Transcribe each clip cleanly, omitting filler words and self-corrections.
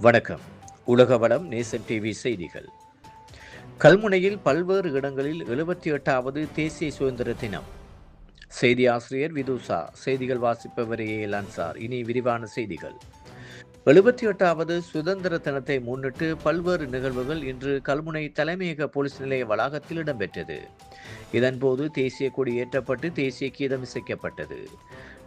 வணக்கம். உலகவளம் நேசன் டிவி செய்திகள். கல்முனையில் பல்வேறு இடங்களில் 78வது தேசிய சுதந்திர தினம். செய்தி ஆசிரியர் விதுசா. செய்திகள் வாசிப்பவர் ஏஎல் அன்சார். இனி விரிவான செய்திகள். 78வது சுதந்திர தினத்தை முன்னிட்டு பல்வேறு நிகழ்வுகள் இன்று கல்முனை தலைமையக போலீஸ் நிலைய வளாகத்தில் இடம்பெற்றது. இதன்போது தேசிய கொடி ஏற்றப்பட்டு தேசிய கீதம் இசைக்கப்பட்டது.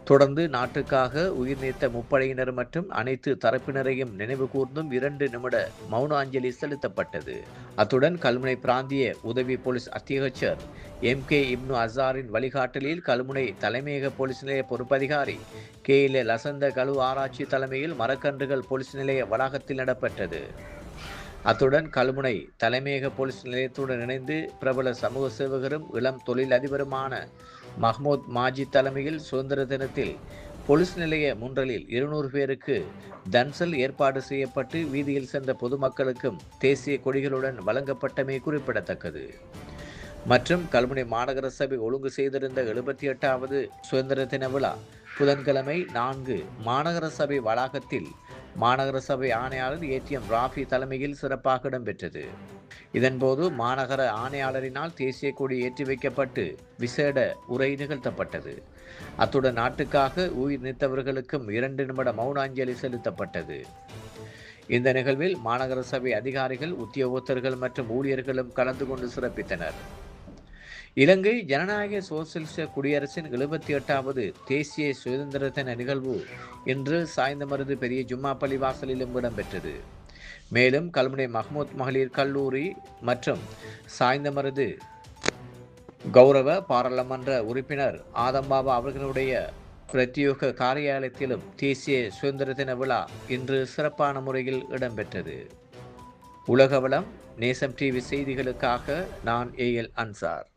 தொடர்ந்து நாட்டுக்காக உயிர் நீத்த முப்படையினர் மற்றும் அனைத்து தரப்பினரையும் நினைவு கூர்ந்தும் 2 நிமிட மௌன அஞ்சலி செலுத்தப்பட்டது. அத்துடன் கல்முனை பிராந்திய உதவி போலீஸ் அத்தியட்சர் MK இப்னு அசாரின் வழிகாட்டலில் கல்முனை தலைமையக போலீஸ் நிலைய பொறுப்பதிகாரி KL லசந்த கழு ஆராய்ச்சி தலைமையில் மரக்கன்றுகள் போலீஸ் நிலைய வளாகத்தில் நடப்பட்டது. அத்துடன் கல்முனை தலைமையக போலீஸ் நிலையத்துடன் இணைந்து பிரபல சமூக சேவகரும் இளம் தொழில் அதிபருமான மஹ்மூத் மாஜித் தலைமையில் சுதந்திர தினத்தில் போலீஸ் நிலைய முன்றலில் 200 பேருக்கு தன்சல் ஏற்பாடு செய்யப்பட்டு வீதியில் சென்ற பொதுமக்களுக்கும் தேசிய கொடிகளுடன் வழங்கப்பட்டமை குறிப்பிடத்தக்கது. மற்றும் கல்முனை மாநகர சபை ஒழுங்கு செய்திருந்த 78வது சுதந்திர தின விழா புதன்கிழமை 4 மாநகர சபை வளாகத்தில் மாநகர சபை ஆணையாளர் ATM ராஃபி தலைமையில் சிறப்பாக இடம்பெற்றது. இதன்போது மாநகர ஆணையாளரினால் தேசிய கொடி ஏற்றி வைக்கப்பட்டு விசேட உரை நிகழ்த்தப்பட்டது. அத்துடன் நாட்டுக்காக உயிர் நீத்தவர்களுக்கும் 2 நிமிட மௌன அஞ்சலி செலுத்தப்பட்டது. இந்த நிகழ்வில் மாநகர சபை அதிகாரிகள், உத்தியோகத்தர்கள் மற்றும் ஊழியர்களும் கலந்து கொண்டு சிறப்பித்தனர். இலங்கை ஜனநாயக சோசலிச குடியரசின் 78வது தேசிய சுதந்திர தின நிகழ்வு இன்று சாய்ந்தமருது பெரிய ஜும்மா பள்ளிவாசலிலும் இடம்பெற்றது. மேலும் கல்முனை மஹ்மூத் மகளிர் கல்லூரி மற்றும் சாய்ந்தமருது கௌரவ பாராளுமன்ற உறுப்பினர் ஆதம்பாபா அவர்களுடைய பிரத்யோக காரியாலயத்திலும் தேசிய சுதந்திர தின விழா இன்று சிறப்பான முறையில் இடம்பெற்றது. உலகவளம் நேசம் டிவி செய்திகளுக்காக நான் ஏஎல் அன்சார்.